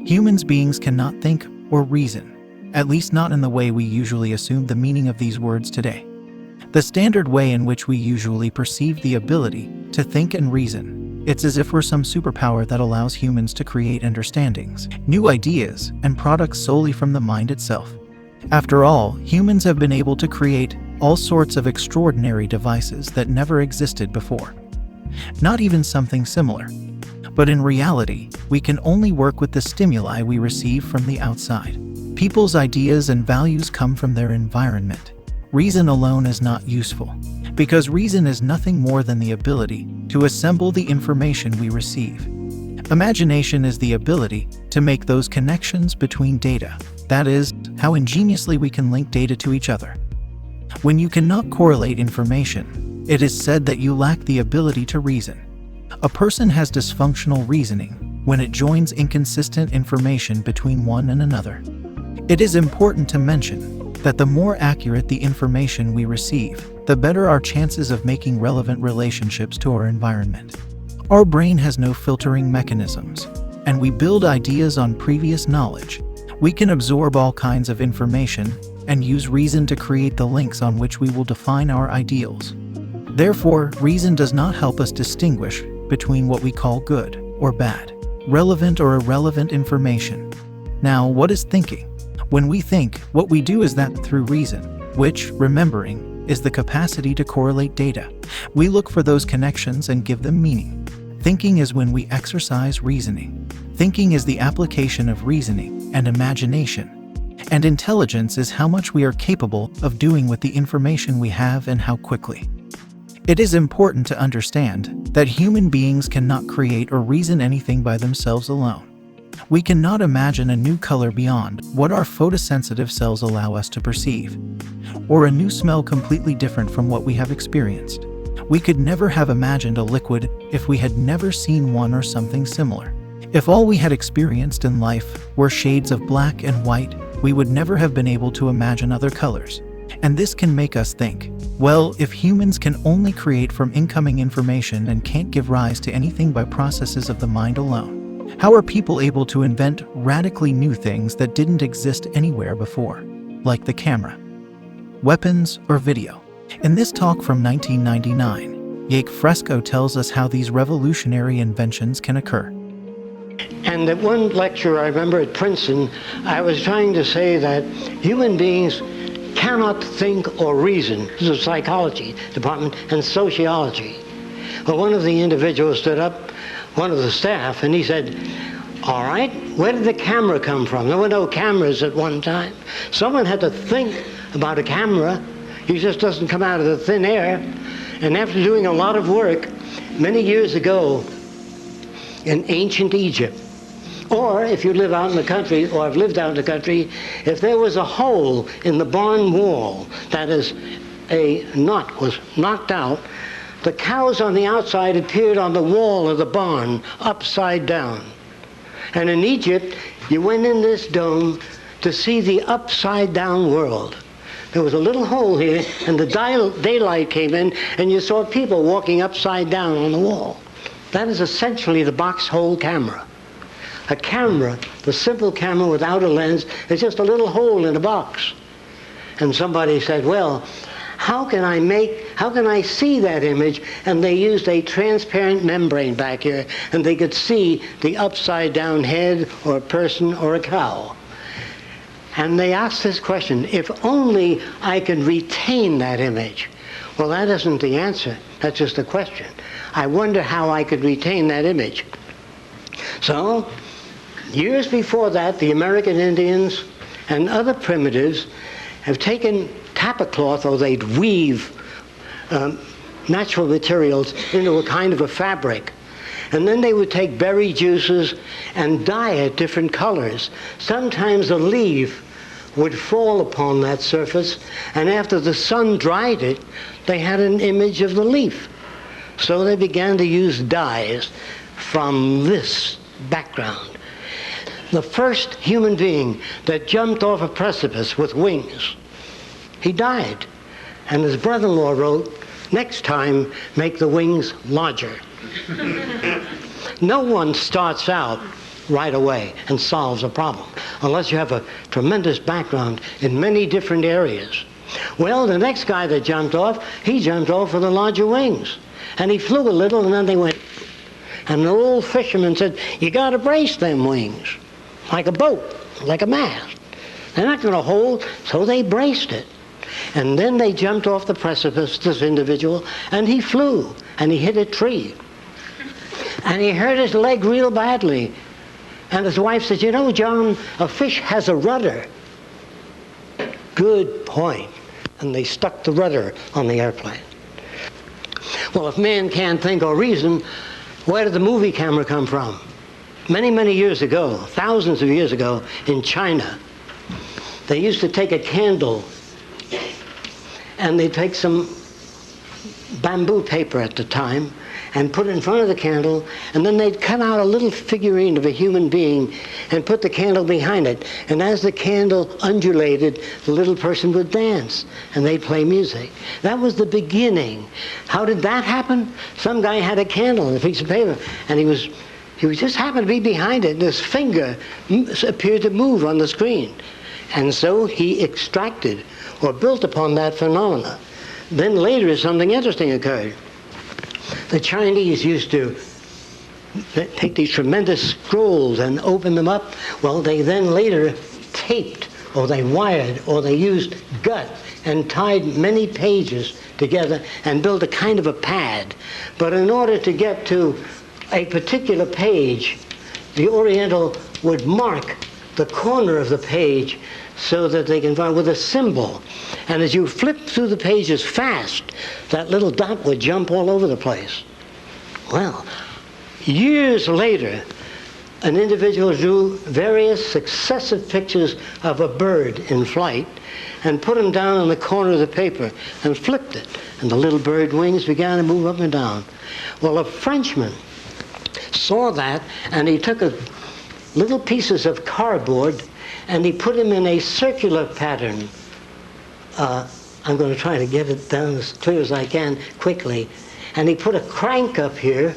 Humans beings cannot think or reason, at least not in the way we usually assume the meaning of these words today. The standard way in which we usually perceive the ability to think and reason, it's as if we're some superpower that allows humans to create understandings, new ideas, and products solely from the mind itself. After all, humans have been able to create all sorts of extraordinary devices that never existed before. Not even something similar. But in reality, we can only work with the stimuli we receive from the outside. People's ideas and values come from their environment. Reason alone is not useful, because reason is nothing more than the ability to assemble the information we receive. Imagination is the ability to make those connections between data. That is, how ingeniously we can link data to each other. When you cannot correlate information, it is said that you lack the ability to reason. A person has dysfunctional reasoning when it joins inconsistent information between one and another. It is important to mention that the more accurate the information we receive, the better our chances of making relevant relationships to our environment. Our brain has no filtering mechanisms, and we build ideas on previous knowledge. We can absorb all kinds of information and use reason to create the links on which we will define our ideals. Therefore, reason does not help us distinguish between what we call good or bad, relevant or irrelevant information. Now, what is thinking? When we think, what we do is that through reason, which, remembering, is the capacity to correlate data. We look for those connections and give them meaning. Thinking is when we exercise reasoning. Thinking is the application of reasoning and imagination. And intelligence is how much we are capable of doing with the information we have and how quickly. It is important to understand that human beings cannot create or reason anything by themselves alone. We cannot imagine a new color beyond what our photosensitive cells allow us to perceive, or a new smell completely different from what we have experienced. We could never have imagined a liquid if we had never seen one or something similar. If all we had experienced in life were shades of black and white, we would never have been able to imagine other colors. And this can make us think, well, if humans can only create from incoming information and can't give rise to anything by processes of the mind alone, how are people able to invent radically new things that didn't exist anywhere before, like the camera, weapons, or video? In this talk from 1999, Jacque Fresco tells us how these revolutionary inventions can occur. And at one lecture I remember at Princeton, I was trying to say that human beings cannot think or reason. This is a psychology department and sociology. Well, one of the individuals stood up, one of the staff, and he said, all right, where did the camera come from? There were no cameras at one time. Someone had to think about a camera. It just doesn't come out of the thin air. And after doing a lot of work, many years ago in ancient Egypt, or if you live out in the country, or have lived out in the country, if there was a hole in the barn wall, that is, a nut was knocked out, the cows on the outside appeared on the wall of the barn, upside down. And in Egypt, you went in this dome to see the upside down world. There was a little hole here, and the daylight came in, and you saw people walking upside down on the wall. That is essentially the box hole camera. A camera, the simple camera without a lens, is just a little hole in a box. And somebody said, well, how can I see that image? And they used a transparent membrane back here, and they could see the upside down head or a person or a cow. And they asked this question, if only I can retain that image. Well, that isn't the answer. That's just a question. I wonder how I could retain that image. So, years before that, the American Indians and other primitives have taken tapa cloth, or they'd weave natural materials into a kind of a fabric. And then they would take berry juices and dye it different colors. Sometimes a leaf would fall upon that surface, and after the sun dried it, they had an image of the leaf. So they began to use dyes from this background. The first human being that jumped off a precipice with wings, he died. And his brother-in-law wrote, next time, make the wings larger. No one starts out right away and solves a problem, unless you have a tremendous background in many different areas. Well, the next guy that jumped off, he jumped off with the larger wings. And he flew a little, and then they went. And the old fisherman said, you got to brace them wings, like a boat, like a mast. They're not going to hold, so they braced it. And then they jumped off the precipice, this individual, and he flew, and he hit a tree. And he hurt his leg real badly. And his wife said, you know, John, a fish has a rudder. Good point. And they stuck the rudder on the airplane. Well, if man can't think or reason, where did the movie camera come from? Many, many years ago, thousands of years ago, in China, they used to take a candle and they'd take some bamboo paper at the time and put it in front of the candle, and then they'd cut out a little figurine of a human being and put the candle behind it. And as the candle undulated, the little person would dance, and they'd play music. That was the beginning. How did that happen? Some guy had a candle and a piece of paper, and he was just happened to be behind it, and his finger appeared to move on the screen. And so he extracted or built upon that phenomena. Then later something interesting occurred. The Chinese used to take these tremendous scrolls and open them up. Well, they then later taped, or they wired, or they used gut and tied many pages together and built a kind of a pad. But in order to get to a particular page, the Oriental would mark the corner of the page so that they can find with a symbol. And as you flip through the pages fast, that little dot would jump all over the place. Well, years later, an individual drew various successive pictures of a bird in flight and put them down on the corner of the paper and flipped it. And the little bird wings began to move up and down. Well, a Frenchman saw that, and he took little pieces of cardboard and he put them in a circular pattern. I'm going to try to get it down as clear as I can quickly. And he put a crank up here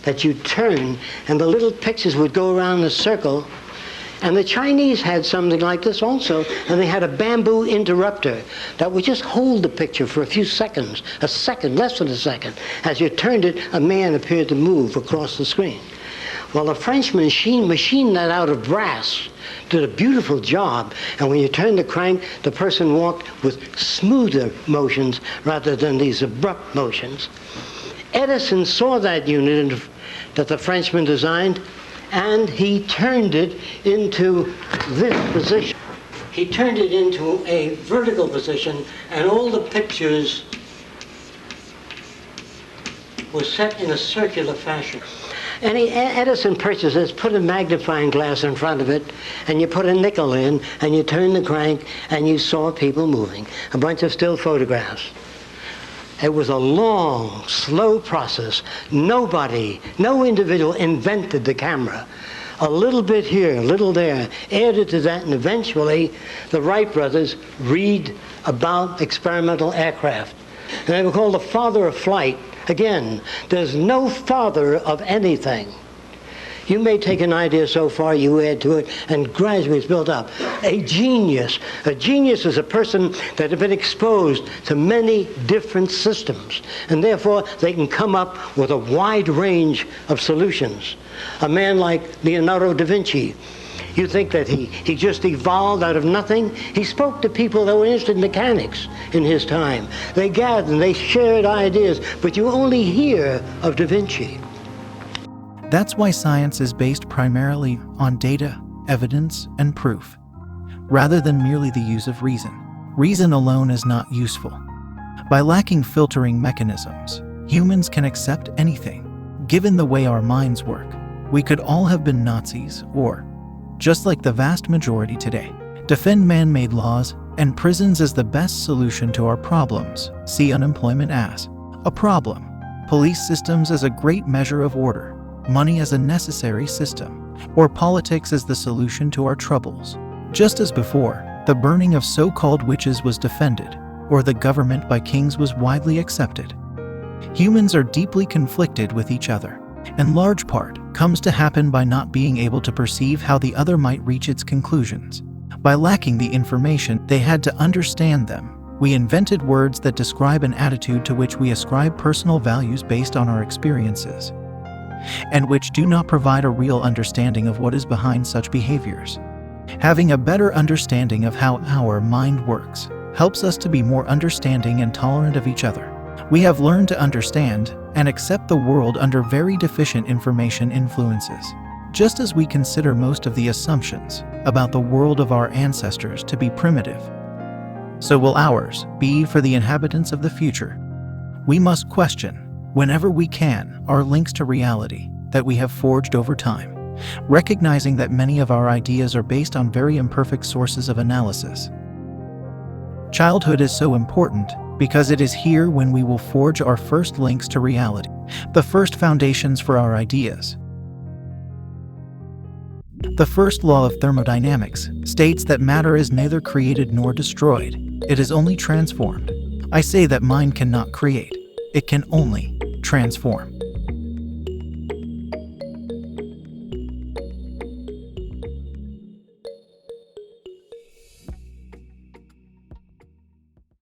that you turn, and the little pictures would go around the circle. And the Chinese had something like this also, and they had a bamboo interrupter that would just hold the picture for a few seconds, a second, less than a second. As you turned it, a man appeared to move across the screen. Well, a French machined that out of brass, did a beautiful job, and when you turned the crank, the person walked with smoother motions rather than these abrupt motions. Edison saw that unit that the Frenchman designed, and he turned it into this position. He turned it into a vertical position, and all the pictures were set in a circular fashion. And Edison purchased this, put a magnifying glass in front of it, and you put a nickel in, and you turn the crank, and you saw people moving. A bunch of still photographs. It was a long, slow process. No individual invented the camera. A little bit here, a little there, added to that, and eventually the Wright brothers read about experimental aircraft. And they were called the father of flight. Again, there's no father of anything. You may take an idea so far, you add to it, and gradually it's built up. A genius is a person that has been exposed to many different systems, and therefore they can come up with a wide range of solutions. A man like Leonardo da Vinci, you think that he just evolved out of nothing? He spoke to people that were interested in mechanics in his time. They gathered and they shared ideas, but you only hear of Da Vinci. That's why science is based primarily on data, evidence, and proof, rather than merely the use of reason. Reason alone is not useful. By lacking filtering mechanisms, humans can accept anything. Given the way our minds work, we could all have been Nazis or, just like the vast majority today, defend man-made laws and prisons as the best solution to our problems. See unemployment as a problem, police systems as a great measure of order, money as a necessary system, or politics as the solution to our troubles. Just as before, the burning of so-called witches was defended, or the government by kings was widely accepted. Humans are deeply conflicted with each other, in large part comes to happen by not being able to perceive how the other might reach its conclusions. By lacking the information they had to understand them, we invented words that describe an attitude to which we ascribe personal values based on our experiences, and which do not provide a real understanding of what is behind such behaviors. Having a better understanding of how our mind works helps us to be more understanding and tolerant of each other. We have learned to understand and accept the world under very deficient information influences. Just as we consider most of the assumptions about the world of our ancestors to be primitive, so will ours be for the inhabitants of the future. We must question, whenever we can, our links to reality that we have forged over time, recognizing that many of our ideas are based on very imperfect sources of analysis. Childhood is so important because it is here when we will forge our first links to reality, the first foundations for our ideas. The first law of thermodynamics states that matter is neither created nor destroyed, it is only transformed. I say that mind cannot create, it can only transform.